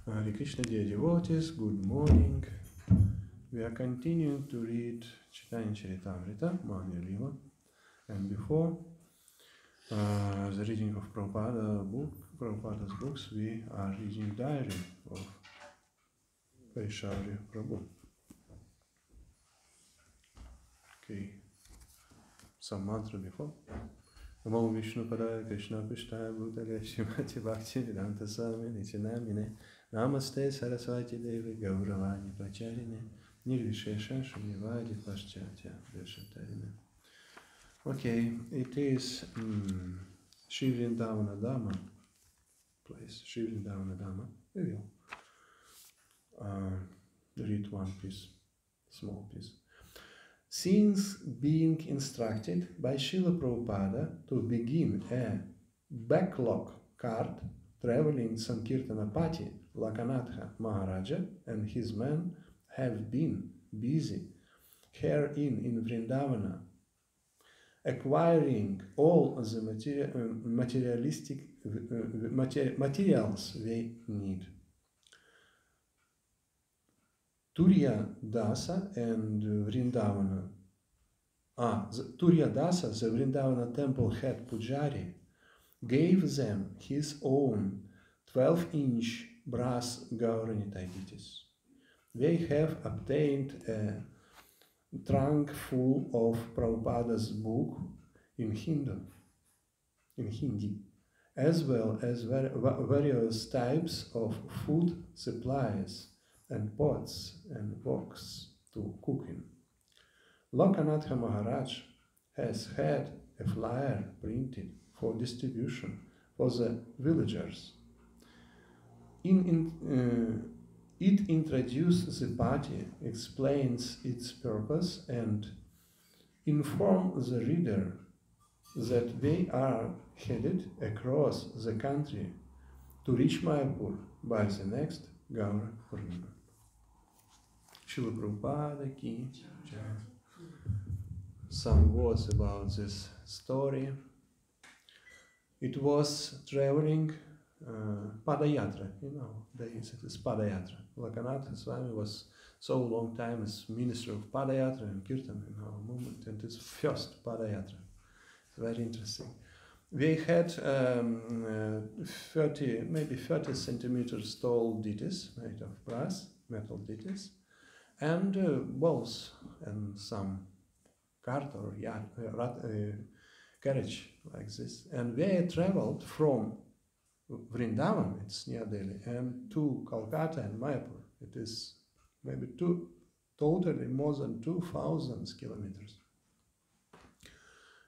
Hare Krishna, dear devotees, good morning. We are continuing to read Chaitanya Charitamrita, Mahāya Lila, and before the reading of Prabhupada's books, we are reading diary of Vishvavasu Prabhu. Okay, some mantra before. Namo Vishnu Padaya Krishna Pishtaya Bhutale Shrimati Bhakti Vedanta Swami Nityanamine Namaste Saraswati Devi Gauravani Pracharine Nirvishesha Shunyavadi Paschatya Veshatarine. Okay, it is Sri Vrindavana Dhamma place, Sri Vrindavana Dhamma. We will read one piece, small piece. Since being instructed by Srila Prabhupada to begin a backlog cart traveling Sankirtana Pati, Lakanatha Maharaja and his men have been busy herein Vrindavana, acquiring all the materials they need. Turiya Dasa and Vrindavana. Turiya Dasa, the Vrindavana temple head Pujari, gave them his own 12-inch brass Gauranitai deities. They have obtained a trunk full of Prabhupada's book in Hindi, as well as various types of food supplies and pots and woks to cook in. Lokanatha Maharaj has had a flyer printed for distribution for the villagers. It introduces the party, explains its purpose, and informs the reader that they are headed across the country to reach Mayapur by the next Gaura Purnima. Srila Prabhupada ki jai. Some words about this story. It was traveling Padayatra, it is Padayatra. Lakanatha Swami was so long time as minister of Padayatra and Kirtan in our movement, and it's first Padayatra. It's very interesting. We had 30 centimeters tall deities made of brass, metal deities, and balls and some cart or carriage like this. And they traveled from Vrindavan, it's near Delhi, and to Calcutta and Mayapur. It is maybe totally more than 2,000 kilometers.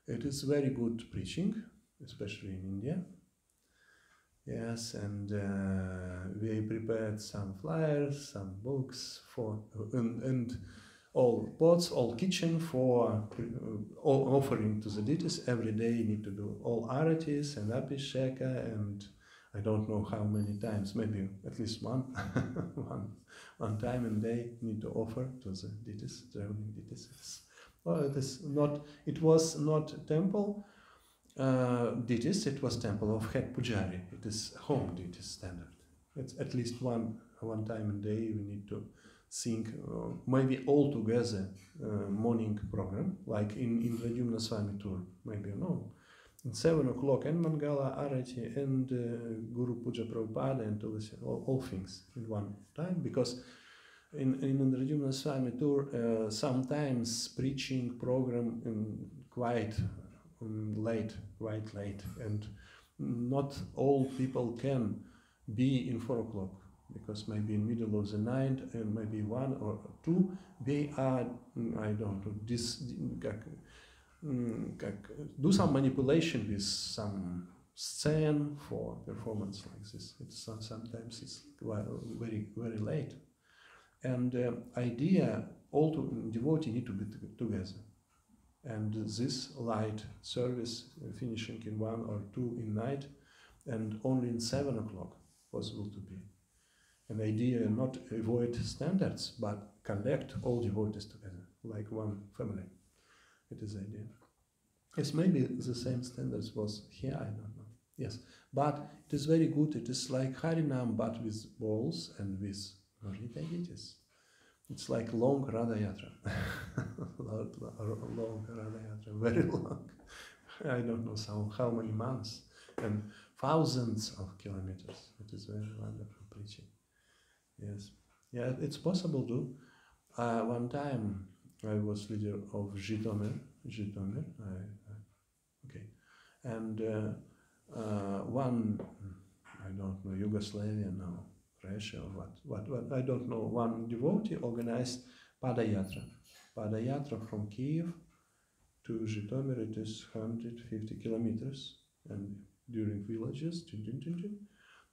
It is very good preaching, especially in India. Yes, and we prepared some flyers, some books for and all pots, all kitchen for all offering to the deities. Every day you need to do all aratis and abhisheka, and I don't know how many times, maybe at least one time a day need to offer to the deities, traveling deities. Well, it was not temple deities, it was temple of head pujari. It is home deity standard. It's at least one time a day we need to sing, maybe all together morning program, like in Pradyumna Swami tour, maybe no. At 7 o'clock and Mangala Arati and Guru Puja Prabhupada and all things in one time, because in Pradyumna Swami tour sometimes preaching program quite late, and not all people can be in 4 o'clock, because maybe in middle of the night and maybe 1 or 2 they are, I don't know, do some manipulation with some scene for performance like this. Sometimes it's very, very late. And idea, all devotee need to be together. And this light service finishing in 1 or 2 in night, and only in 7 o'clock possible to be. An idea not avoid standards, but collect all devotees together, like one family. It is the idea. Yes, maybe the same standards was here, I don't know. Yes, But it is very good. It is like Harinam, but with balls and with Gauriditis. It's like long Radha Yatra. Long Radha Yatra, very long. I don't know how many months and thousands of kilometers. It is very wonderful preaching. Yes. Yeah, it's possible to. One time I was leader of Zhytomyr. Okay. And one, I don't know, Yugoslavia now, Russia or what, I don't know, one devotee organized Padayatra. Padayatra from Kiev to Zhytomyr, it is 150 kilometers, and during villages,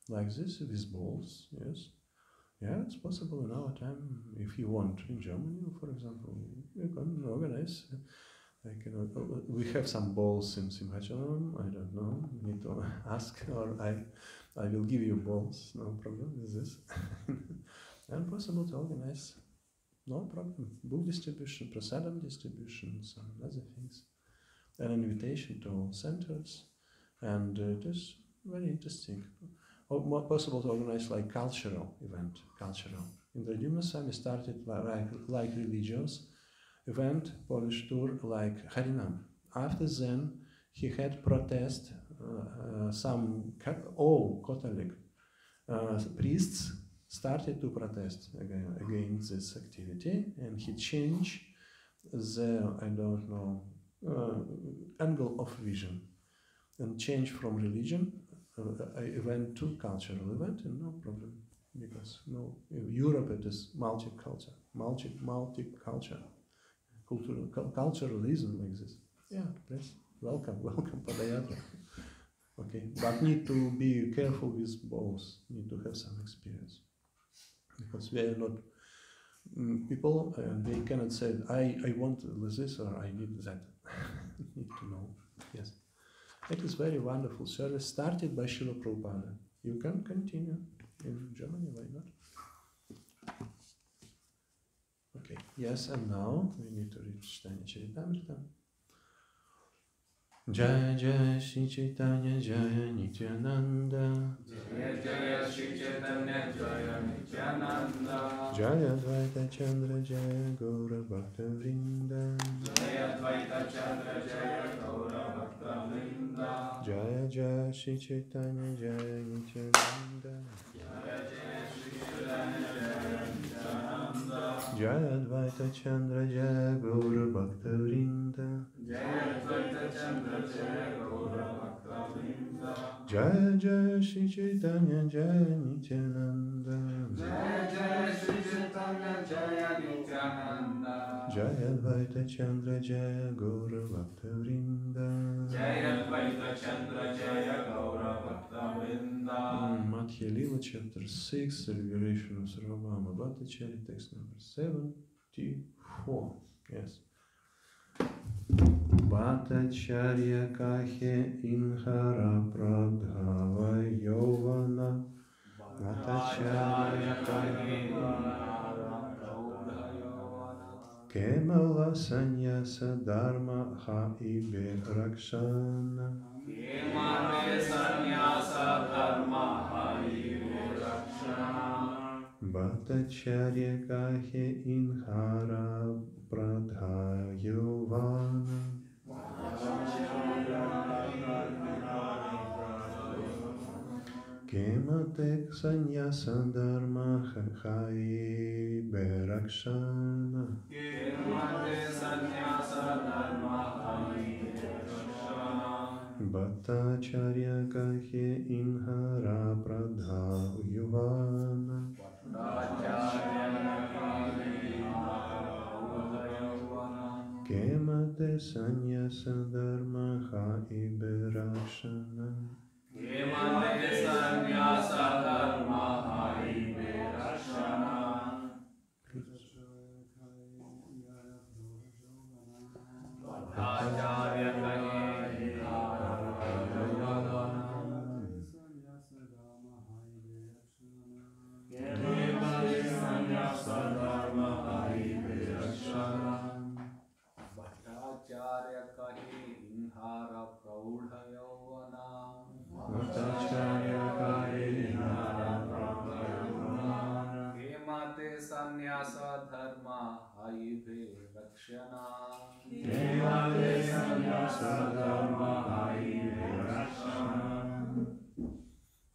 like this, with balls, yes. Yeah, it's possible in our time. If you want in Germany, for example, you can organize. We have some balls in Simhachalam, I don't know, need to ask, or I will give you balls, no problem with this. And possible to organize, no problem. Book distribution, prasadam distribution, some other things. An invitation to all centers, and it is very interesting. Or more possible to organize like cultural event, In the Dimnasami started like religious event, Polish tour like Harinam. After then, he had protest, some all Catholic priests started to protest against this activity, and he changed the, I don't know, angle of vision, and changed from religion event to cultural event, and no problem, because no, Europe it is multicultural, culturalism like this. Yeah, please, welcome Padayatra. Okay, but need to be careful with both, need to have some experience, because we are not people, and they cannot say, I want this or I need that. Need to know, yes. It is very wonderful service, started by Srila Prabhupada. You can continue in Germany, why not? Okay, yes, and now we need to reach Chaitanya Charitamrita. Jaya Jaya Shri Chaitanya Jaya Nityananda. Jaya Jaya Shri Chaitanya Jaya Nityananda. Jaya Dvaita Chandra Jaya Gaura Bhakta Vrinda. Jaya Dvaita Chandra Jaya Gaura Bhakta Vrinda. Jaya Jaya Shri Chaitanya Jaya Nityananda. Jaya Jaya Shri Chaitanya Jaya Nityananda. Jaya Dvaita Chandra Jaya Gaura Bhakta Vrinda. Jaya Dvaita Chandra Jaya Gaura Bhakta Vrinda. Jaya Jaya Shri Chaitanya Jaya Nityananda. Jaya Jaya Shri Chaitanya Jaya Nityananda. Jaya Dvaita Chandra Jaya Gaura Bhakta Vrinda. Jaya Dvaita Chandra Jaya Gaura Bhakta Vrinda. Madhya Lila, chapter 6, the Liberation of Sarvabhauma Bhattacharya, text number 74. Yes. Bhattacharya kahe inhara pradhava yovana. Bhattacharya kahe inhara pradhava yovana. Kemala sanyasa dharma ha ibe rakshana. Kemale sannyasa dharma harive rakshana. Bhattacharya kahe inhara pradha yovana. Kemate sannyasa dharma hai berakshana. Kemale sannyasa dharma harive rakshana. Bhattacharya kahe inhara pradha yovana. Kemate sannyasa dharma hai berakshana. Kemale sannyasa dharma harive rakshana. Bhattacharya kahe Kemale sannyasa dharma harive rakshana. Bhattacharya kahe inhara praudha yavana.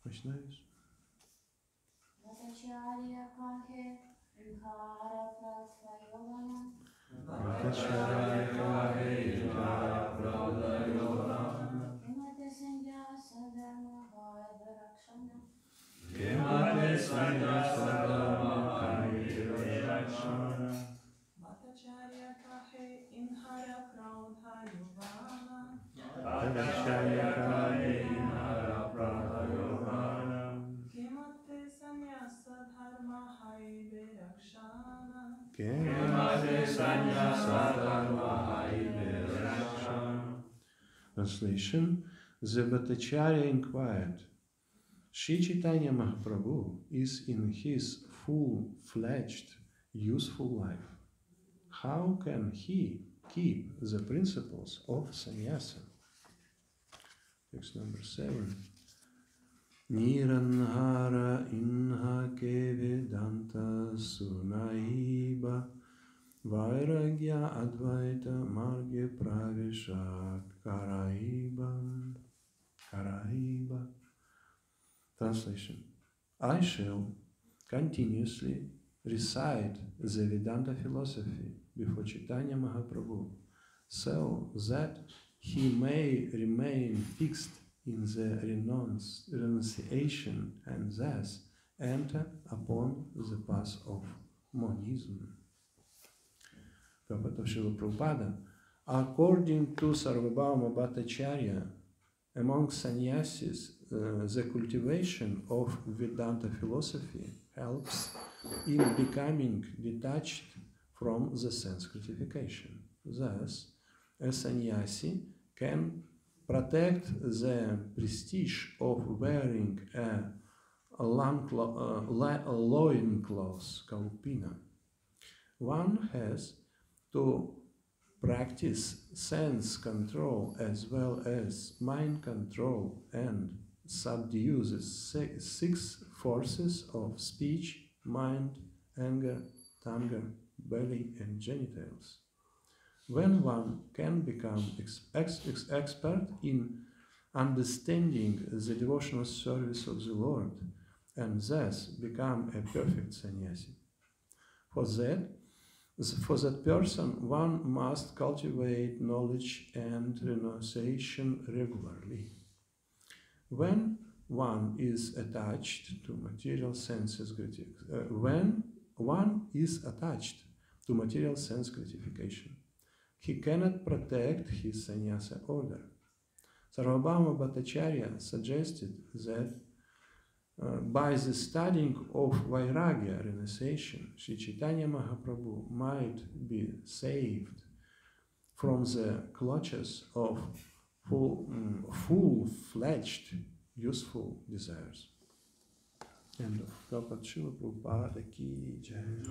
Vaishnavas. Bhattacharya kahe inhara krodha yuvana. Bhattacharya kahe inhara krodha yuvana. Kimate sannyasa dharma hai virakshana. Kimate sannyasa dharma hai virakshana. Translation: The Bhattacharya inquired, Sri Chaitanya Mahaprabhu is in his full-fledged, useful life. How can he keep the principles of sannyasa? Text number 7. Niranhara inha kevedanta sunaiba vairagya advaita marge pravishat karaiba. Translation: I shall continuously recite the Vedanta philosophy before Chaitanya Mahaprabhu, so that he may remain fixed in the renunciation and thus enter upon the path of monism. Prabhupada Srila Prabhupada, according to Sarvabhauma Bhattacharya, among sannyasis, the cultivation of Vedanta philosophy helps in becoming detached from the sense gratification. Thus, a sannyasi can protect the prestige of wearing a loincloth, kaupina. One has to practice sense control as well as mind control and subdue the six forces of speech, mind, anger, tongue, belly, and genitals. When one can become expert in understanding the devotional service of the Lord and thus become a perfect sannyasi. For that person, one must cultivate knowledge and renunciation regularly. When one is attached to material sense gratification, he cannot protect his sannyasa order. Sarvabhauma Bhattacharya suggested that by the studying of Vairagya renunciation, Sri Chaitanya Mahaprabhu might be saved from the clutches of full-fledged useful desires. End of Prabhupada Srila Prabhupada Ki Jai.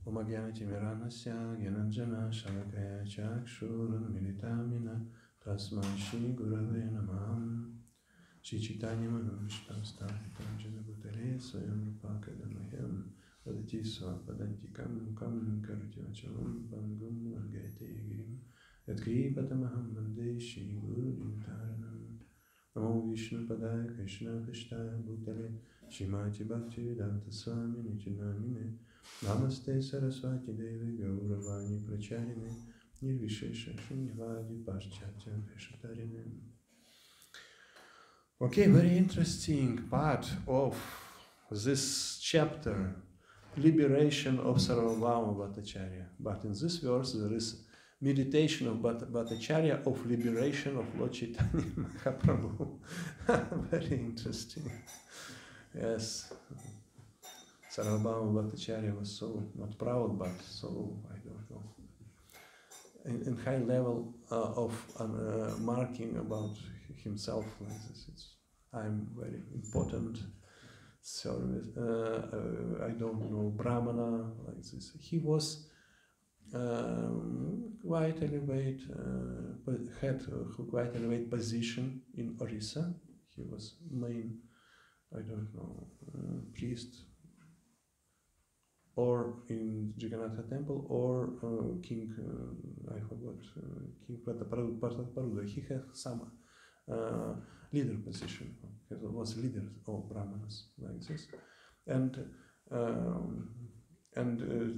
Om Agyanati Miranasya Gyananjana Shalakaya Chakshurun Militamina Tasmai Shri Gurave Namah. Shri Chaitanya Manavishtam Sthapitam Jena Bhutale Swayam Rupakadamahyam Vadati Swapadantikam Kam Karati Vachalam Pangum Vargayate Girim Yatkripatamaham Vande Shri Guru Dintaranam Namo Vishnu Padaya Krishna Krishnaya Bhutale Shrimati Bhakti Vedanta Swami Nityanamine Namaste Saraswati Devi Gauravani Pracharine Nirvishesha Shunyavadi Paschatya Veshatarine. Okay, very interesting part of this chapter, liberation of Sarvabhauma Bhattacharya. But in this verse there is meditation of Bhattacharya of liberation of Lord Chaitanya Mahaprabhu. Very interesting. Yes. Sarvabhauma Bhattacharya was so, not proud, but so, I don't know, in high level of marking about himself like this. I'm very important service. I don't know, Brahmana like this. He was quite elevate, had quite elevate position in Orissa. He was main, I don't know, priest. or in Jagannatha temple, or King, I forgot, King Prataparuda. He had some leader position. He was leader of Brahmanas like this, and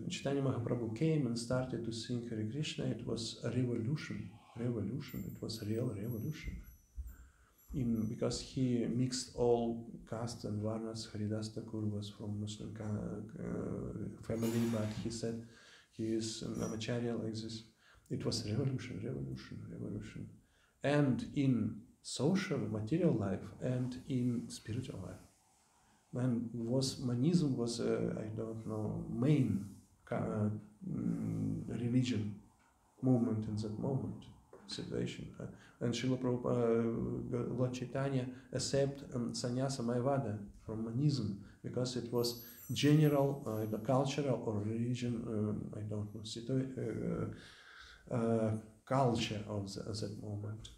Chaitanya Mahaprabhu came and started to sing Hare Krishna. It was a revolution. It was a real revolution. Because he mixed all castes and varnas. Haridas Thakur was from Muslim family, but he said he is an Amacharya like this. It was revolution. And in social, material life, and in spiritual life. And Manism was, I don't know, main religion movement in that moment, situation. And Srila Prabhupada, Lord Chaitanya, accept sannyasa Mayavada from Manism because it was general, cultural or religion, I don't know, culture of that moment.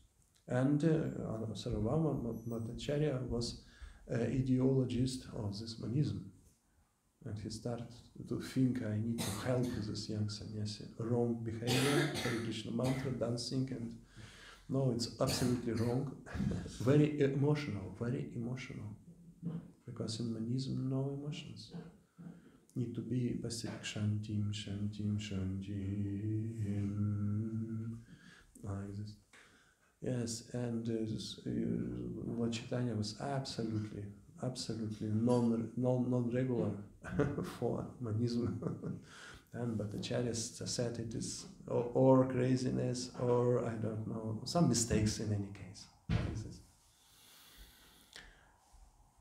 And Sarvabhauma Bhattacharya was ideologist of this Manism. And he started to think, I need to help this young sannyasi. Wrong behavior, Hare Krishna mantra, dancing, and no, it's absolutely wrong. Very emotional. Because in Manism, no emotions. Need to be pacific, shantim, like this. Yes, and Lord Chaitanya was absolutely non-regular for Manism. And Bhattacharya said it is or craziness or I don't know, some mistakes in any case.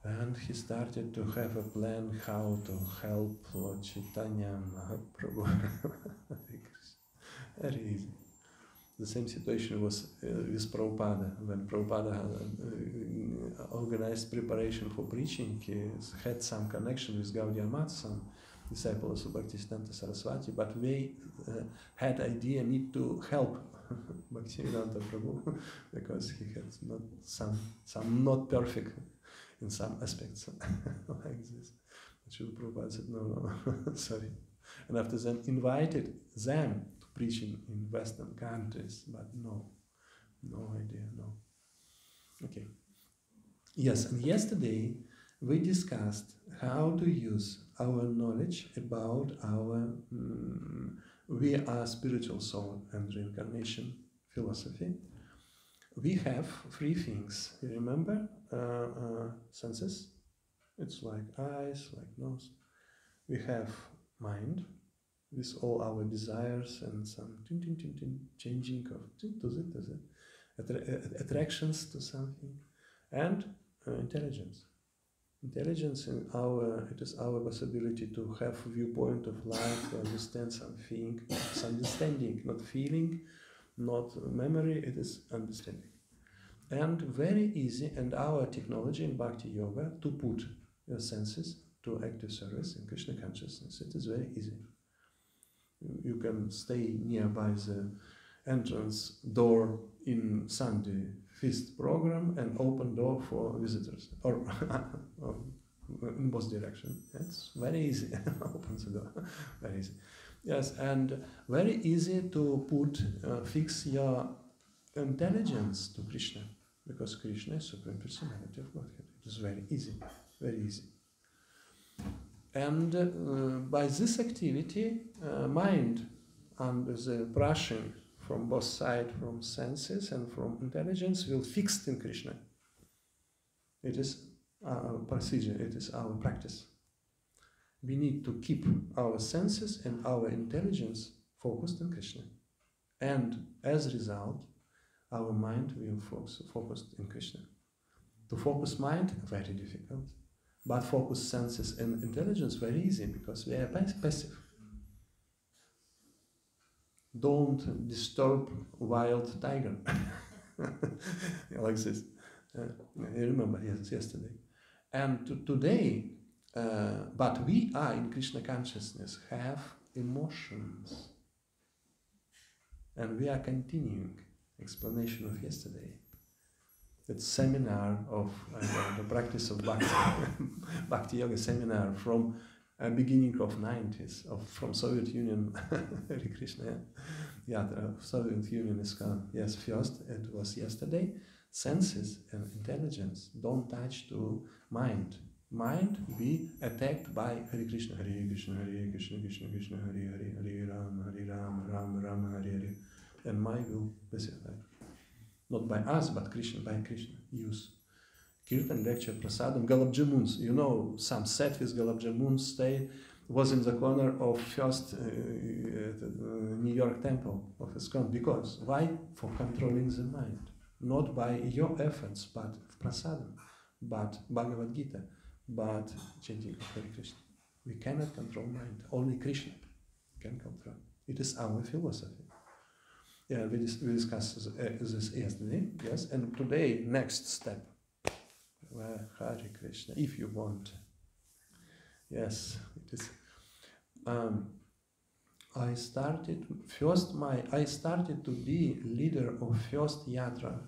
And he started to have a plan how to help Lord Chaitanya Mahaprabhu. Very easy. The same situation was with Prabhupada. When Prabhupada organized preparation for preaching, he had some connection with Gaudiya Math, some disciples of Bhaktisiddhanta Saraswati, but they had idea need to help Bhaktivedanta Prabhu because he had not some not perfect in some aspects like this. Srila Prabhupada said, no, sorry. And after then invited them to preaching in Western countries, but no idea, no. Okay. Yes, and yesterday we discussed how to use our knowledge about our we are spiritual soul and reincarnation philosophy. We have three things. You remember? Senses. It's like eyes, like nose. We have mind with all our desires and some changing of attractions to something, and intelligence. Intelligence in it is our possibility to have viewpoint of life, to understand something. It's understanding, not feeling, not memory. It is understanding, and very easy. And our technology in Bhakti Yoga to put your senses to active service in Krishna consciousness. It is very easy. You can stay nearby the entrance door in Sunday feast program and open door for visitors, or in both directions. It's very easy. Open the door. Very easy. Yes, and very easy to put fix your intelligence to Krishna, because Krishna is Supreme Personality of Godhead. It is very easy. Very easy. And by this activity, mind, under the brushing from both sides, from senses and from intelligence, will fix in Krishna. It is our procedure, it is our practice. We need to keep our senses and our intelligence focused on Krishna. And as a result, our mind will focus in Krishna. To focus mind, very difficult. But focus senses and intelligence, very easy, because we are passive. Don't disturb wild tiger. Like this. You remember, yes, yesterday. And today, but we are in Krishna consciousness, have emotions. And we are continuing explanation of yesterday. It's seminar of the practice of Bhakti, Bhakti Yoga seminar from beginning of 90s from Soviet Union. Hare Krishna. Yeah, the Soviet Union is gone. Yes, first it was yesterday. Senses and intelligence don't touch to mind. Mind be attacked by Hare Krishna, Hare Krishna, Hare Krishna, Krishna Krishna, Hare Hare, Hare Ram, Ram Ram, Hare Hare. And mind will basically, not by us, but Krishna, by Krishna, use. Kirtan, lecture, prasadam, Gulab Jamuns. You know, some set with Gulab Jamuns stay was in the corner of first New York temple of ISKCON. Because why? For controlling the mind. Not by your efforts, but prasadam, but Bhagavad Gita, but chanting of Hare Krishna. We cannot control mind. Only Krishna can control. It is our philosophy. Yeah, we discussed this yesterday. Yes, and today next step. Hare Krishna, if you want. Yes, it is. I started to be leader of first yatra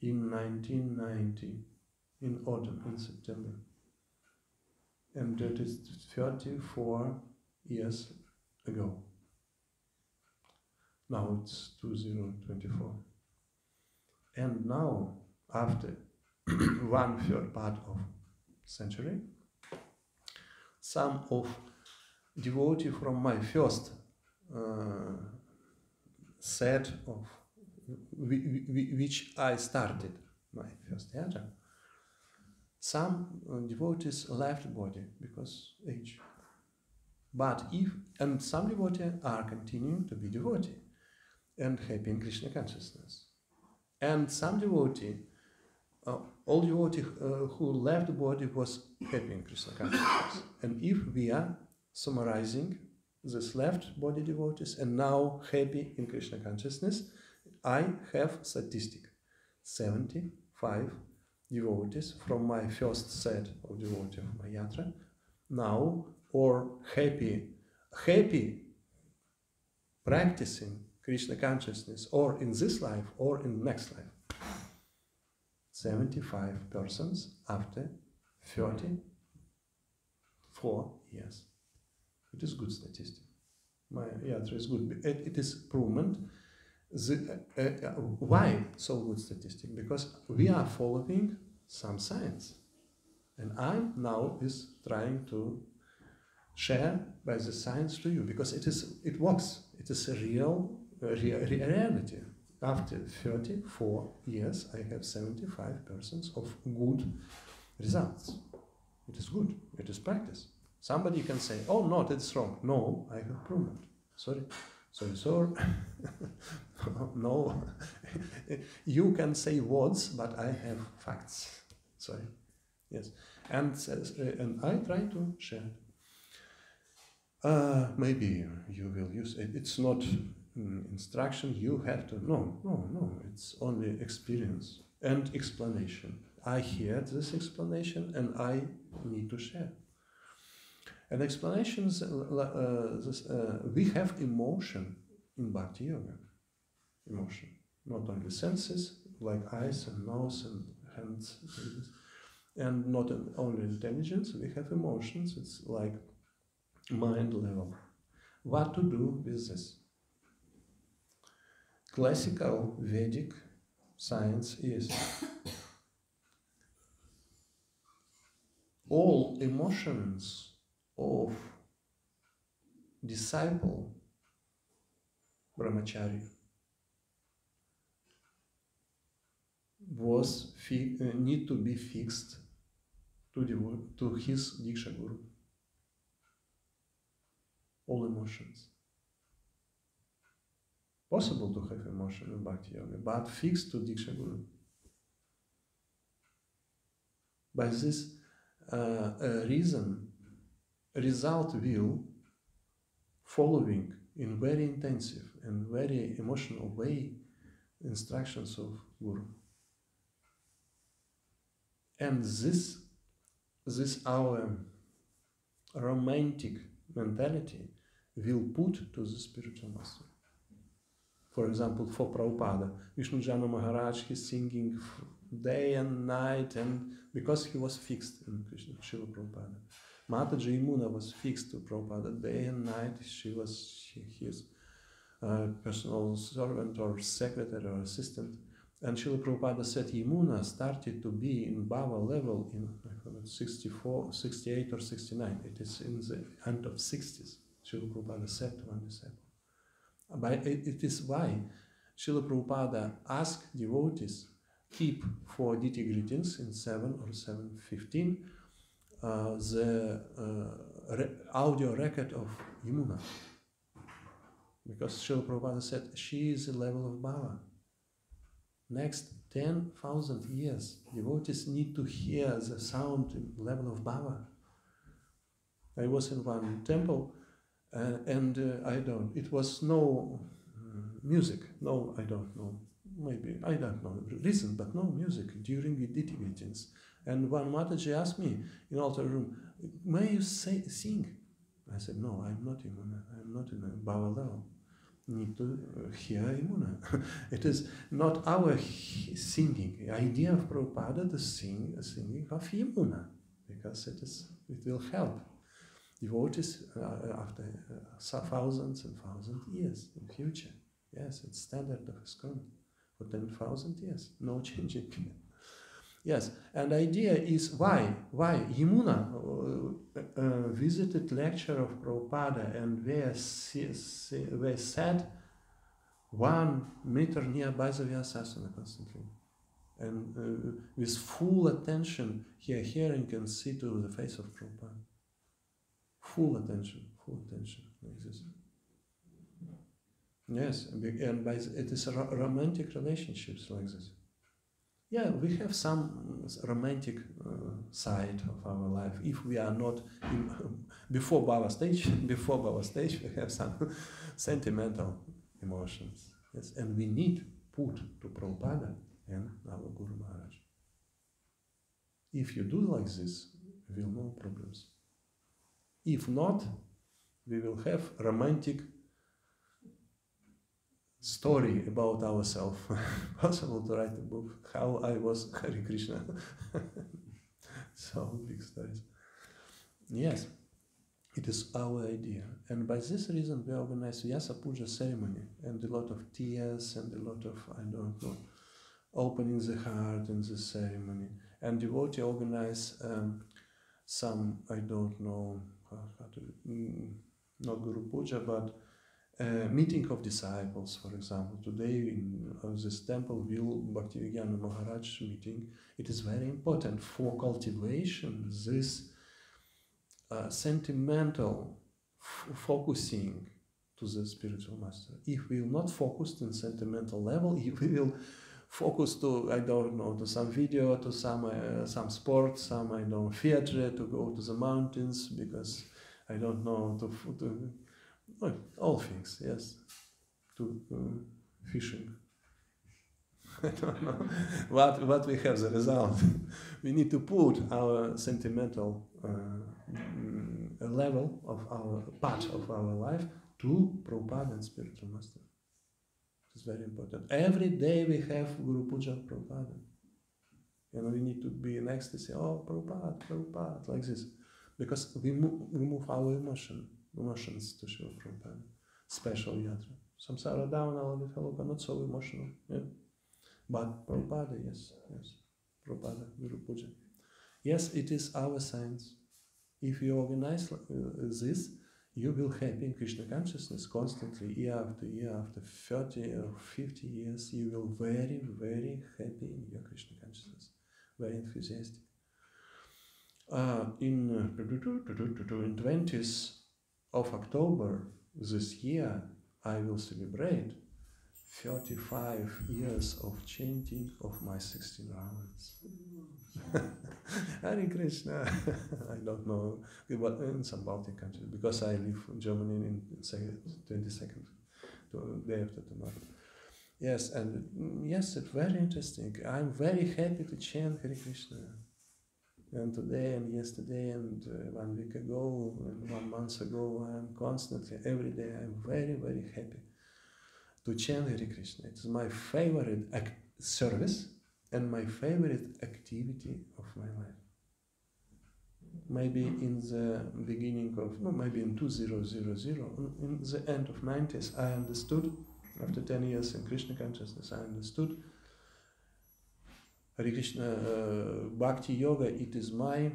in 1990, in autumn, in September, and that is 34 years ago. Now it's 2024, and now after 1/3 part of century, some of devotees from my first set of which I started my first yatra, some devotees left body because age. But some devotees are continuing to be devotee and happy in Krishna consciousness, and some devotee. All devotees who left the body was happy in Krishna consciousness. And if we are summarizing this left body devotees and now happy in Krishna consciousness, I have statistic. 75 devotees from my first set of devotees of my yatra now or happy practicing Krishna consciousness or in this life or in next life. 75 persons after 34 years. It is good statistic. My yatra is good. It is proven. Why so good statistic? Because we are following some science. And I now is trying to share by the science to you because it works. It is a real reality. After 34 years, I have 75 persons of good results. It is good. It is practice. Somebody can say, "Oh no, that's wrong." No, I have proven. Sorry, sir. No, you can say words, but I have facts. Sorry. Yes, and I try to share. Maybe you will use it. It's not instruction. You have to. No. It's only experience and explanation. I hear this explanation and I need to share. And explanations. We have emotion in Bhakti Yoga. Emotion, not only senses like eyes and nose and hands, and not only intelligence. We have emotions. It's like mind level. What to do with this? Classical Vedic science is all emotions of disciple brahmachari need to be fixed to his Diksha Guru. All emotions. Possible to have emotion in Bhakti Yoga, but fixed to Diksha Guru. By this result will following in very intensive and very emotional way instructions of Guru. And this our romantic mentality will put to the spiritual master. For example, for Prabhupada, Vishnu Jana Maharaj, he's singing day and night, and because he was fixed in Krishna, Srila Prabhupada. Mataji Yamuna was fixed to Prabhupada day and night. She was his personal servant or secretary or assistant. And Srila Prabhupada said Yamuna started to be in Bhava level in 64, 68 or 69. It is in the end of 60s. Srila Prabhupada said to one disciple. It is why Srila Prabhupada asked devotees keep for deity greetings in 7 or 7:15 the audio record of Yamuna. Because Srila Prabhupada said she is the level of Bhava. Next 10,000 years, devotees need to hear the sound in level of Bhava. I was in one temple it was no music, no, I don't know, maybe, I don't know the reason, but no music during the deity greetings. And one Mataji asked me in altar room, may you sing? I said, no, I'm not in a Bhava level. Need to hear Yamuna. It is not our singing. The idea of Prabhupada to sing a singing of Yamuna, because it will help devotees after thousands and thousands of years in future. Yes, it's standard of ISKCON for 10,000 years, no changing. Yes, and the idea is why Yamuna visited lecture of Prabhupada and they sat 1 meter nearby the Vyasasana constantly. And with full attention, hearing and see to the face of Prabhupada. Full attention, like this. Yes, and it is romantic relationships like this. Yeah, we have some romantic side of our life. If we are not before Bhava stage, we have some sentimental emotions. Yes, and we need put to Prabhupada and our Guru Maharaj. If you do like this, we will no problems. If not, we will have romantic story about ourselves. Possible to write a book, how I was Hare Krishna. So big stories. Yes, it is our idea. And by this reason we organize Vyasa Puja ceremony and a lot of tears and a lot of, I don't know, opening the heart in the ceremony. And devotee organize some, I don't know, how to, not Guru Puja, but meeting of disciples, for example. Today in this temple, Bhakti Vigyan Maharaj meeting, it is very important for cultivation, this sentimental focusing to the spiritual master. If we will not focus on sentimental level, if we will focus to, I don't know, to some video, to some sport, some, I don't know, theater, to go to the mountains, because I don't know, to all things, yes, to fishing. I don't know what we have the result. We need to put our sentimental level of our part of our life to Prabhupada and spiritual master. It's very important. Every day we have Guru Puja of Prabhupada. And we need to be in ecstasy, oh, Prabhupada, like this. Because we move our emotions to Srila Prabhupada. Special yatra. Samsara down, Aladithaloka, not so emotional. Yeah? But Prabhupada, yes. Prabhupada, Guru Puja. Yes, it is our science. If you organize this, you will happy in Krishna consciousness constantly, year after year, after 30 or 50 years, you will very, very happy in your Krishna consciousness, very enthusiastic. In 20th of October this year, I will celebrate 35 years of chanting of my 16 rounds. Hare Krishna. I don't know, but in some Baltic countries, because I live in Germany in 22nd, day after tomorrow. Yes, and yes, it's very interesting. I'm very happy to chant Hare Krishna. And today and yesterday and 1 week ago and 1 month ago, I'm constantly, every day, I'm very, very happy to chant Hare Krishna. It's my favorite service and my favorite activity of my life. maybe in the beginning of, no, maybe in 2000, in the end of 90s, I understood, after 10 years in Krishna consciousness, I understood Hare Krishna, Bhakti Yoga, it is my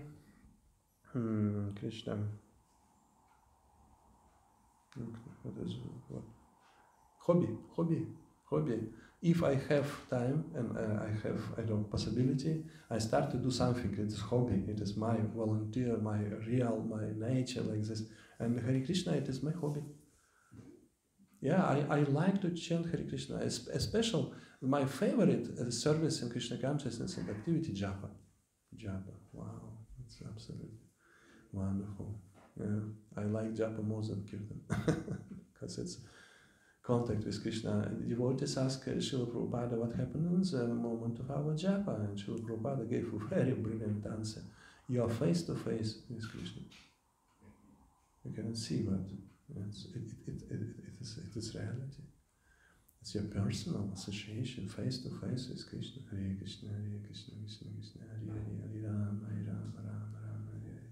Krishna, what? Hobby. If I have time and I don't possibility, I start to do something. It is hobby. It is my volunteer, my real, my nature, like this. And Hare Krishna, it is my hobby. Yeah, I like to chant Hare Krishna. Especially my favorite service in Krishna consciousness and activity, japa. Japa. Wow, it's absolutely wonderful. Yeah, I like japa more than kirtan because it's contact with Krishna. Devotees ask Srila Prabhupada what happened in the moment of our japa, and Srila Prabhupada gave a very brilliant answer. You are face to face with Krishna. You cannot see, but it is reality. It's your personal association, face to face with Krishna. Hare Krishna, Hare Krishna, Krishna Krishna, Hare Hare, Hare Rama, Hare Rama, Rama Rama, Hare Hare.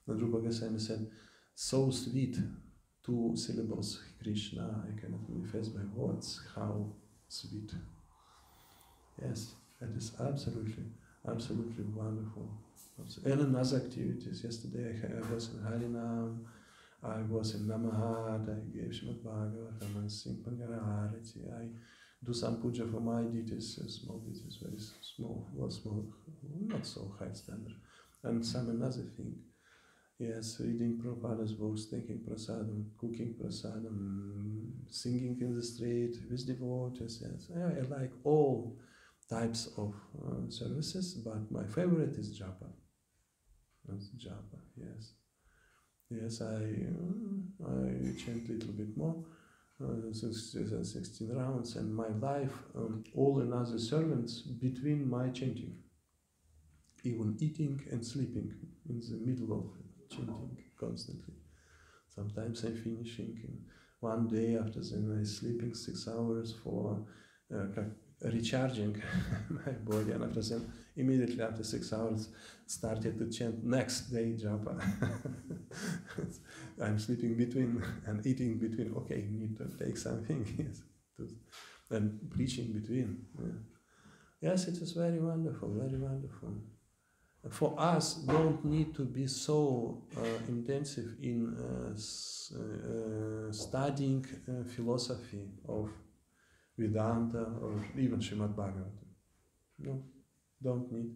And Rupa Goswami said, so sweet, 2 syllables, Krishna, I cannot manifest by words, how sweet. Yes, that is absolutely wonderful. And in other activities, yesterday I was in Harinam, I was in Namahat, I gave Srimad Bhagavatam and sing Pangararati, I do some puja for my deities, small deities, very small, not so high standard, and some another thing. Yes, reading Prabhupada's books, taking prasadam, cooking prasadam, singing in the street with devotees. Yes, I like all types of services, but my favorite is japa. That's japa. Yes, yes, I chant a little bit more, 16 rounds, and my life, all another servants between my chanting, even eating and sleeping in the middle of chanting constantly. Sometimes I'm finishing in one day, after then I'm sleeping 6 hours for recharging my body, and after then, immediately after 6 hours, started to chant next day japa. I'm sleeping between and eating between. Okay, need to take something, yes, and preaching between. Yeah. Yes, it is very wonderful, very wonderful. For us, don't need to be so intensive in studying philosophy of Vedanta or even Srimad Bhagavatam. No, don't need.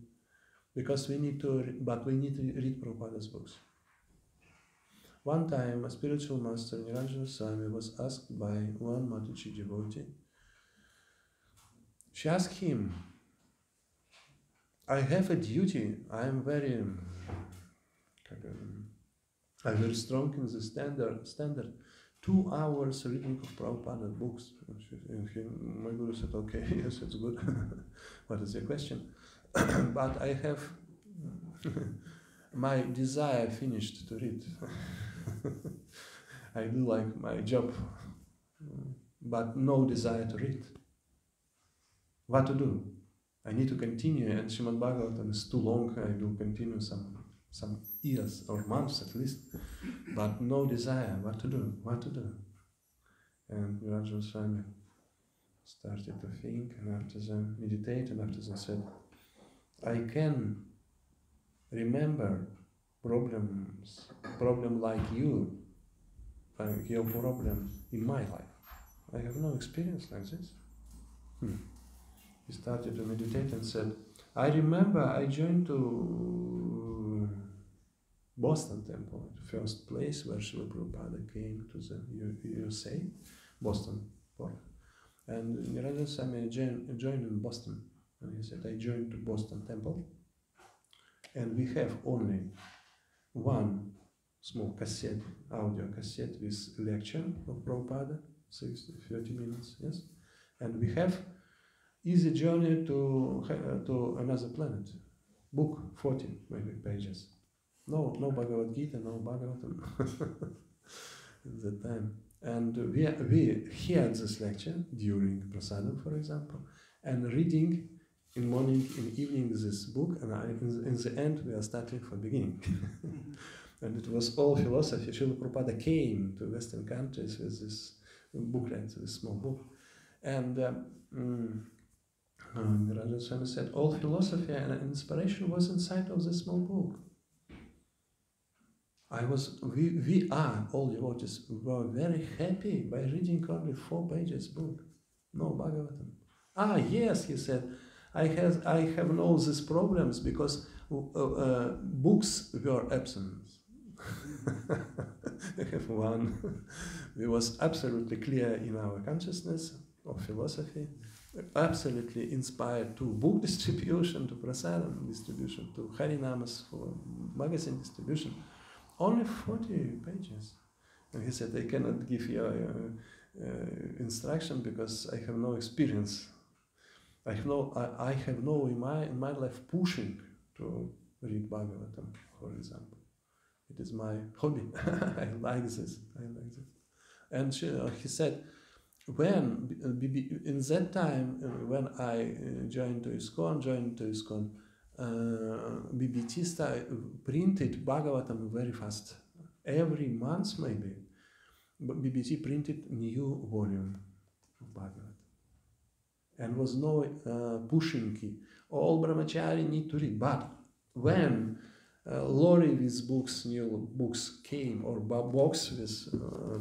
Because we need to read Prabhupada's books. One time, a spiritual master, Niranjana Swami, was asked by one Mataji devotee. She asked him, I have a duty, I'm very strong in the standard 2 hours reading of Prabhupada books. And my guru said, okay, yes, it's good. What is the question? But I have my desire finished to read. I do like my job, but no desire to read. What to do? I need to continue, and Srimad Bhagavatam is too long. I will continue some years or months at least, but no desire. What to do? What to do? And Niranjana Swami started to think, and after that meditate, and after that said, I can remember problem like you, like your problem in my life. I have no experience like this. He started to meditate and said, I remember I joined to Boston Temple, the first place where Srila Prabhupada came to the USA, Boston port. And Niranjana Swami joined in Boston. And he said, I joined to Boston Temple, and we have only one small cassette, audio cassette with lecture of Prabhupada, 30 minutes, yes? And we have easy journey to another planet. Book, 40 maybe pages. No Bhagavad Gita, no Bhagavatam at that time. And we heard this lecture during Prasadam, for example, and reading in morning, in evening this book, and in the end we are starting from beginning. And it was all philosophy. Srila Prabhupada came to Western countries with this booklet, this small book. And Raja Swami said, all philosophy and inspiration was inside of this small book. We are, all devotees, were very happy by reading only 4 pages book. No Bhagavatam. Ah, yes, he said, I have all these problems because books were absent. I have one. It was absolutely clear in our consciousness of philosophy, absolutely inspired to book distribution, to prasadam distribution, to Harinamas for magazine distribution. Only 40 pages. And he said, I cannot give you instruction because I have no experience. I have no in my life pushing to read Bhagavatam, for example. It is my hobby. I like this. And he said, when in that time when I joined to ISKCON, BBT printed Bhagavatam very fast. Every month maybe, BBT printed new volume of Bhagavatam. And was no pushing key. All brahmachari need to read. But when lorry with books, new books came, or box with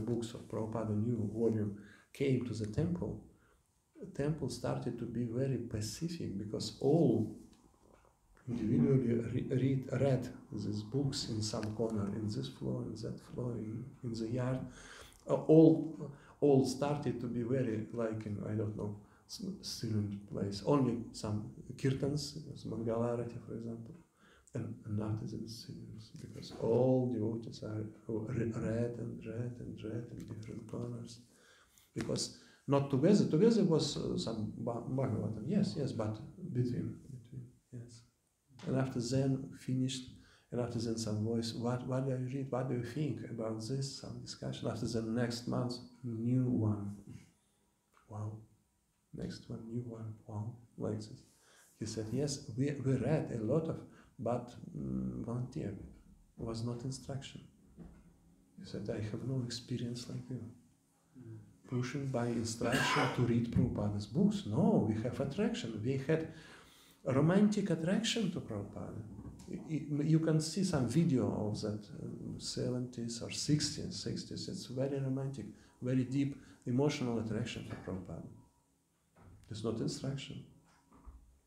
books of Prabhupada, new volume, came to the temple started to be very pacific because all individually read these books in some corner, in this floor, in that floor, in the yard. All started to be very like in, I don't know, student place. Only some kirtans, Mangalarati, for example, and after this students, because all devotees are read in different corners. Because not together was some Bhagavatam, yes, but between, yes. And after then finished, and after then some voice, what do you read, what do you think about this, some discussion. After the next month, new one, wow, next one, new one, wow, like this. He said, yes, we read a lot of, but volunteer, was not instruction. He said, I have no experience like you. Pushing by instruction to read Prabhupada's books. No, we have attraction. We had romantic attraction to Prabhupada. You can see some video of that 70s or 60s. It's very romantic, very deep emotional attraction to Prabhupada. It's not instruction.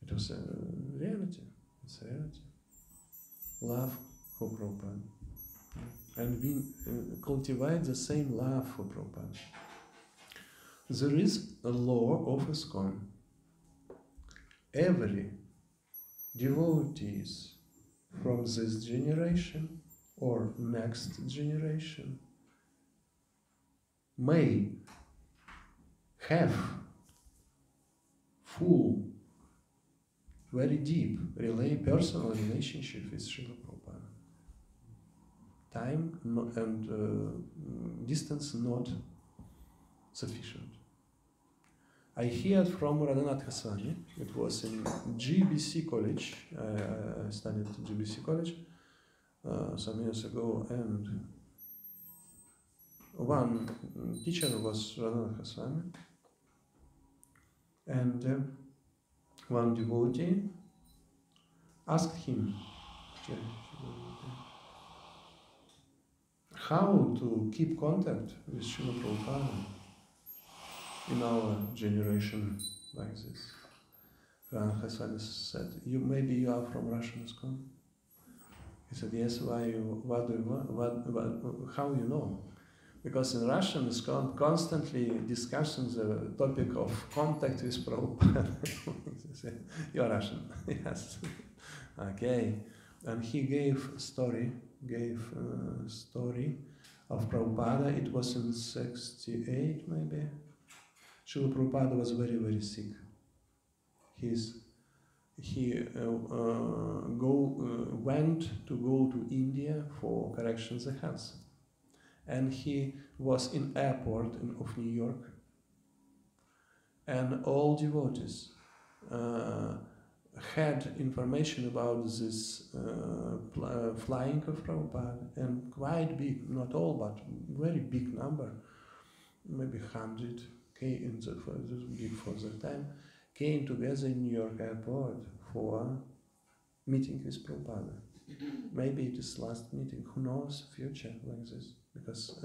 It was a reality. It's a reality. Love for Prabhupada. And we cultivate the same love for Prabhupada. There is a law of ISKCON. Every devotees from this generation or next generation may have full, very deep, personal relationship with Srila Prabhupada. Time and distance not sufficient. I heard from Radhanath Swami, it was in GBC College, I studied at GBC College some years ago, and one teacher was Radhanath Swami, and one devotee asked him how to keep contact with Srila Prabhupada in our generation like this. Radhanath Swami said, maybe you are from Russian ISKCON? He said, yes, how you know? Because in Russian ISKCON constantly discussing the topic of contact with Prabhupada. He said, you're Russian, yes. Okay. And he gave story of Prabhupada. It was in 68 maybe. Srila Prabhupada was very, very sick. He went to India for corrections of health. And he was in airport of New York. And all devotees had information about this flying of Prabhupada, and quite big, not all, but very big number, maybe 100 came for the time, came together in New York airport for meeting with Prabhupada. Maybe it is last meeting, who knows, future like this, because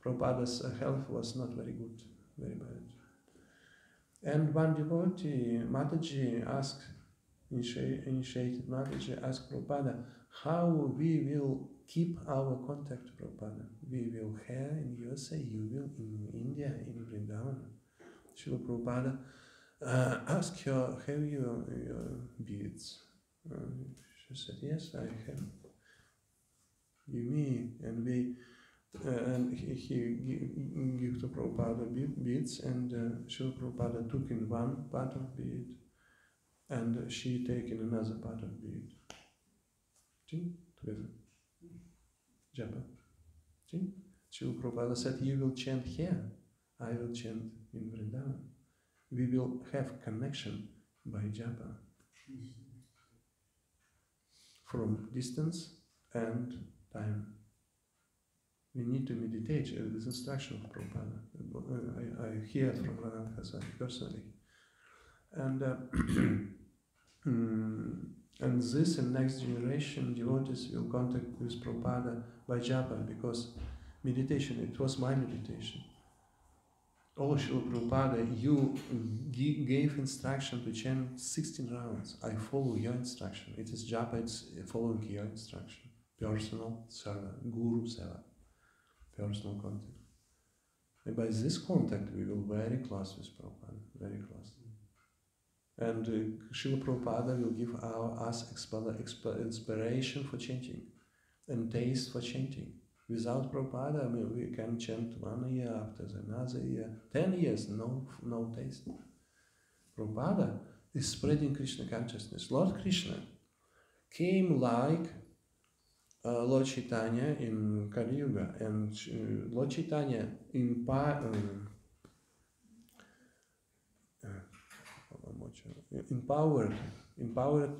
Prabhupada's health was not very good, very bad. And one devotee, Mataji, initiated Mataji, asked Prabhupada, how we will keep our contact to Prabhupada? We will here in USA, you will in India, in Vrindavan. Srila Prabhupada asked her, have you your beads? She said, yes, I have. Give me, and he gave to Prabhupada beads, and Srila Prabhupada took in one part of bead, and she taken another part of bead. See? Together. Japa. See? Srila Prabhupada said, you will chant here, I will chant in Vrindavan. We will have connection by japa. From distance and time. We need to meditate. This instruction of Prabhupada. I hear from Ranat Hassan personally. And and this and next generation devotees will contact with Prabhupada by japa, because meditation, it was my meditation. Oh, Srila Prabhupada, you gave instruction to chant 16 rounds. I follow your instruction. It is japa, it's following your instruction. Personal seva, guru seva, personal contact. And by this contact, we will very close with Prabhupada, very close. And Srila Prabhupada will give us inspiration for chanting and taste for chanting. Without Prabhupada, we can chant 1 year after another year, 10 years, no taste. Prabhupada is spreading Krishna consciousness. Lord Krishna came like Lord Chaitanya in Kali Yuga, and Lord Chaitanya empowered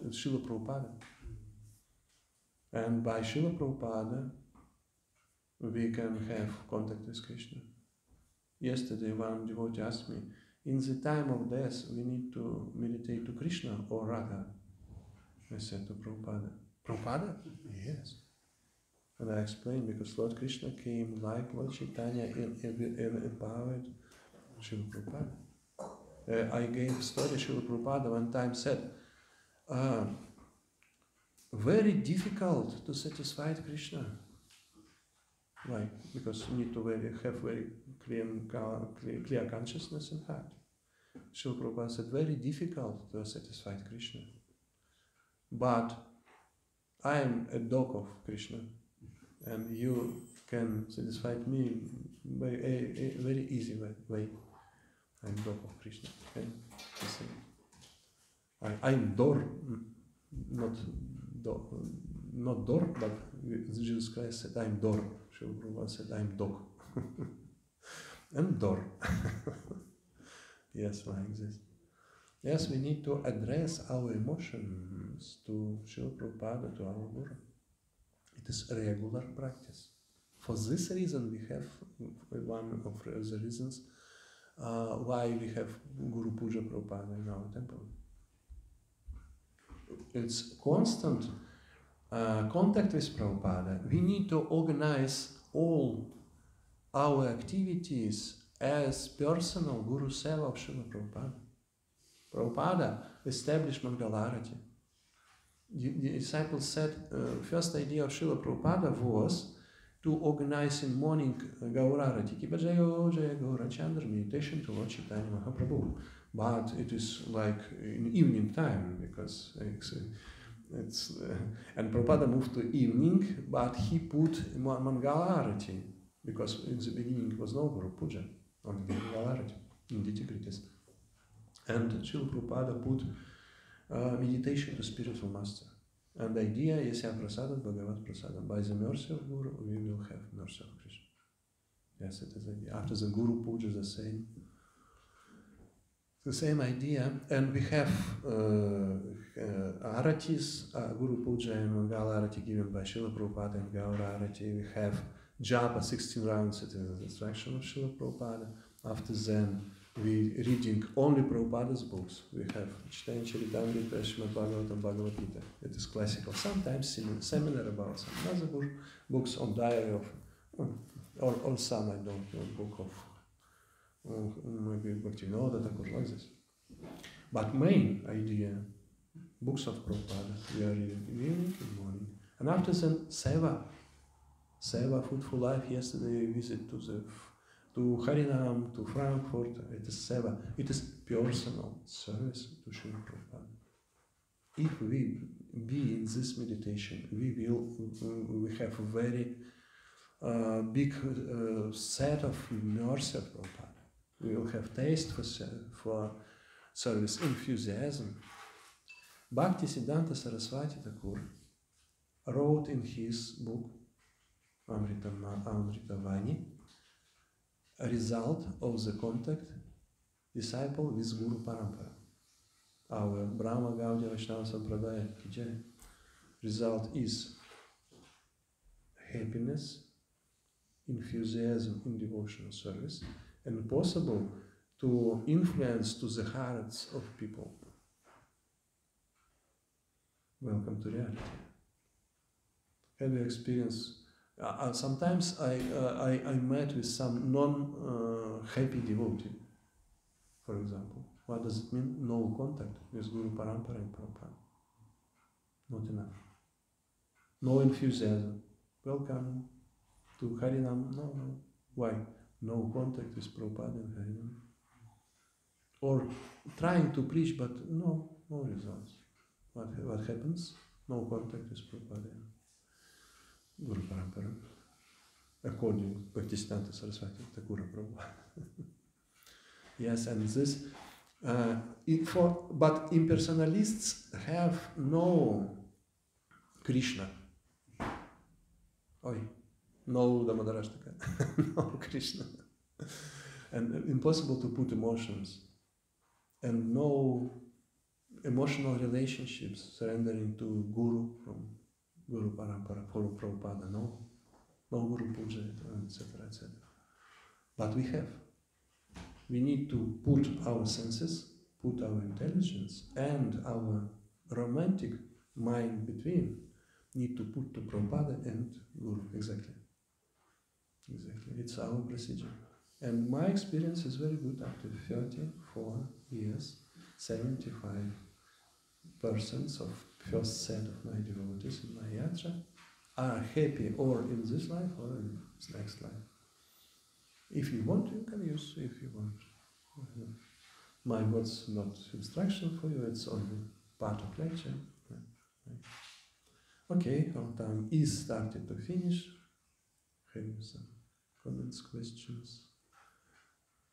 Srila Prabhupada. And by Srila Prabhupada, we can have contact with Krishna. Yesterday, one devotee asked me, in the time of death, we need to meditate to Krishna or Radha? I said to Prabhupada. Prabhupada? Yes. And I explained, because Lord Krishna came like Lord Chaitanya and empowered Srila Prabhupada. I gave a story. Srila Prabhupada one time said, very difficult to satisfy Krishna. Why? Because you need to have very clear consciousness in heart. Srila Prabhupada said, very difficult to satisfy Krishna. But I am a dog of Krishna, and you can satisfy me by a very easy way. I am dog of Krishna. Okay? I am door, not door, but Jesus Christ said, I am door. Srila Prabhupada said, I am dog. And door. Yes, like this. Yes, we need to address our emotions to Srila Prabhupada, to our Guru. It is a regular practice. For this reason, we have one of the reasons why we have Guru Puja Prabhupada in our temple. It's constant contact with Prabhupada. We need to organize all our activities as personal Guru Seva of Srila Prabhupada. Prabhupada established Mangalarati. The disciples said first idea of Srila Prabhupada was to organize in morning Gaurarati, Kibajayo Jaya Gaurachandra, meditation to Lord Chaitanya Mahaprabhu. But it is like in evening time, because it's and Prabhupada moved to evening, but he put Mangalarati, because in the beginning it was no Guru Puja, only Mangalarati in nitty-gritties. And Srila Prabhupada put meditation to spiritual master. And the idea is Prasadam Bhagavat Prasadam. By the mercy of Guru, we will have mercy of Krishna. Yes, it is the idea. After the Guru Puja, the same. The same idea, and we have aratis, Guru Puja and Mangala Arati given by Srila Prabhupada and Gaura Arati. We have japa, 16 rounds at the instruction of Srila Prabhupada. After then, we reading only Prabhupada's books. We have Chaitanya Charitamrita, Srimad Bhagavatam, Bhagavad Gita. It is classical. Sometimes seminar about some other books on diary of, or some, I don't know, book of maybe Bhakti like this. But main idea, books of Prabhupada, we are reading evening and morning. And after then, Seva, Food for Life. Yesterday we visit to Harinam, to Frankfurt. It is Seva. It is personal service to Srila Prabhupada. If we be in this meditation, we have a very big set of mercy of Prabhupada. We will have taste for service, enthusiasm. Bhakti Siddhanta Saraswati Thakur wrote in his book Amritavani a result of the contact disciple with Guru Parampara. Our Brahma Gaudiya Vaishnava Sampradaya result is happiness, enthusiasm in devotional service, and possible to influence to the hearts of people. Welcome to reality. Have you experienced? Sometimes I met with some non-happy devotee, for example. What does it mean? No contact with Guru Parampara and Prabhupada. Not enough. No enthusiasm. Welcome to Harinam. No. Why? No contact with Prabhupada and Harinam. Or trying to preach, but no results. What happens? No contact with Prabhupada and Guru Parampara. According to Bhaktisiddhanta Saraswati Thakur Prabhupada. Yes, and this, but impersonalists have no Krishna. No Damodarashtaka, no Krishna. And impossible to put emotions. And no emotional relationships surrendering to Guru from Guru Parampara, for Prabhupada, no Guru Puja, etc., etc. But we have. We need to put our senses, put our intelligence and our romantic mind between, need to put to Prabhupada and Guru, exactly. It's our procedure. And my experience is very good. After 34 years, 75% of first set of my devotees in my yatra are happy or in this life or in this next life. If you want, you can use if you want. My words not instruction for you, it's only part of lecture. Okay, our time is started to finish. Have some comments, questions?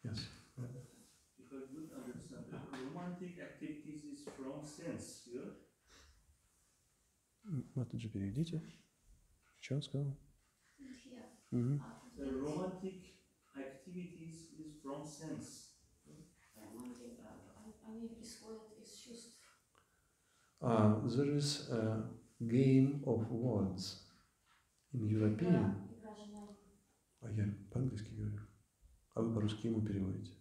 Yes. If I would understand, romantic activities is from sense, yeah? Матаджи, переведите. Что он сказал? The romantic activities is from sense. Они исходят из чувств. There is a game of words in European. А я по-английски говорю. А вы по-русски ему переводите.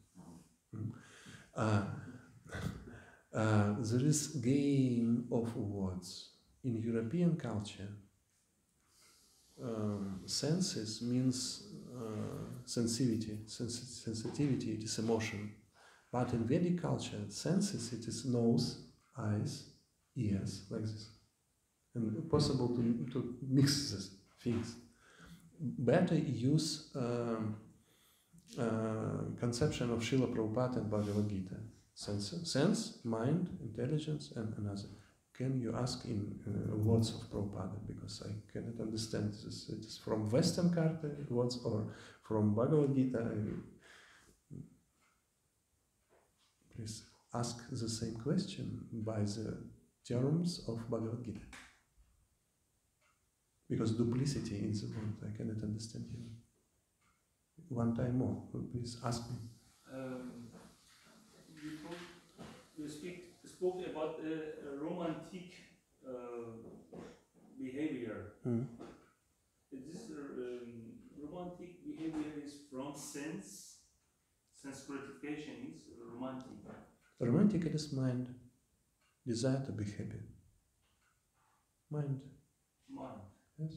There is game of words. In European culture, senses means sensitivity, it is emotion. But in Vedic culture, senses, it is nose, eyes, ears, like this. And possible to mix these things. Better use conception of Srila Prabhupada and Bhagavad Gita. Sense, mind, intelligence, and another. Can you ask in words of Prabhupada? Because I cannot understand this. It is from Western words or from Bhagavad Gita. Please ask the same question by the terms of Bhagavad Gita. Because duplicity in the word, I cannot understand you. One time more, please ask me. You told you spoke about romantic behavior. This romantic behavior is from sense gratification is romantic. Romantic it is mind, desire to be happy. Mind. Yes.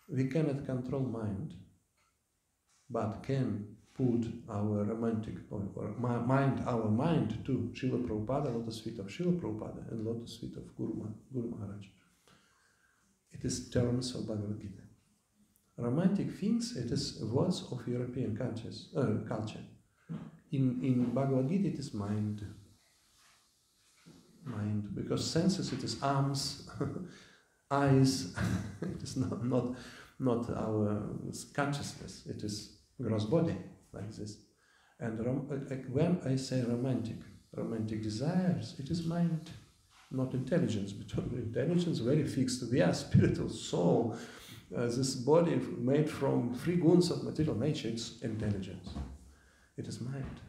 We cannot control mind, but can put our romantic or our mind to Srila Prabhupada, lotus feet of Srila Prabhupada and lotus feet of Guru Maharaj. It is terms of Bhagavad Gita. Romantic things, it is words of European culture. In Bhagavad Gita it is mind. Mind, because senses it is arms, eyes, it is not our consciousness, it is gross body, like this. And when I say romantic desires, it is mind, not intelligence, because intelligence very fixed. We are spiritual soul. This body made from 3 guns of material nature, it's intelligence. It is mind.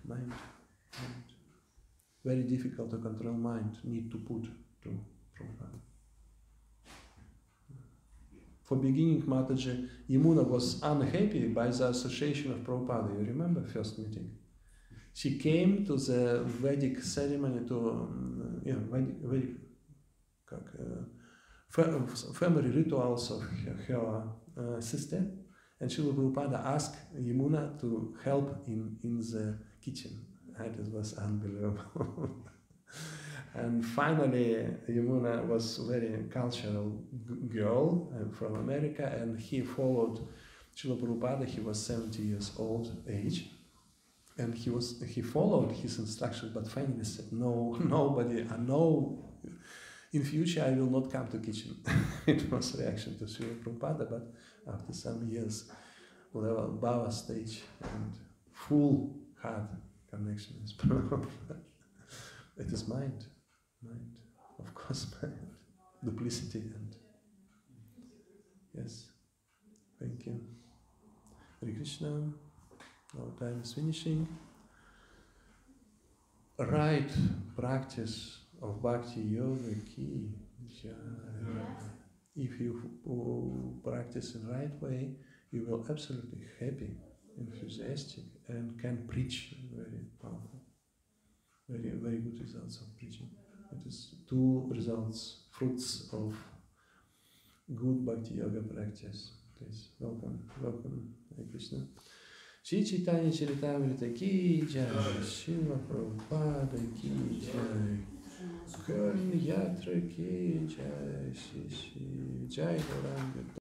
Very difficult to control mind, need to put to Prabhupada. For beginning, Mataji, Yamuna was unhappy by the association of Prabhupada. You remember first meeting? She came to the Vedic ceremony, to Vedic family rituals of her sister, and Srila Prabhupada asked Yamuna to help in the kitchen. It was unbelievable. And finally, Yamuna was a very cultural girl from America, and he followed Srila Prabhupada. He was 70 years old age, and he followed his instructions, but finally said, no, in future I will not come to kitchen. It was a reaction to Srila Prabhupada, but after some years, level Bhava stage and full heart connection is Prabhupada. It is mind, of course, mind, duplicity and yes. Thank you. Hare Krishna. Our time is finishing. Right practice of Bhakti Yoga ki jai. If you practice in the right way, you will absolutely happy, enthusiastic, and can preach very powerful. Very, very good results of preaching. It is 2 results, fruits of good Bhakti Yoga practice. Please, welcome, Hare Krishna. Shri Chaitanya Charitamrita ki jai, Srila Prabhupada ki jai, Köln Yatra ki jai, Shri Jai Gauradesh.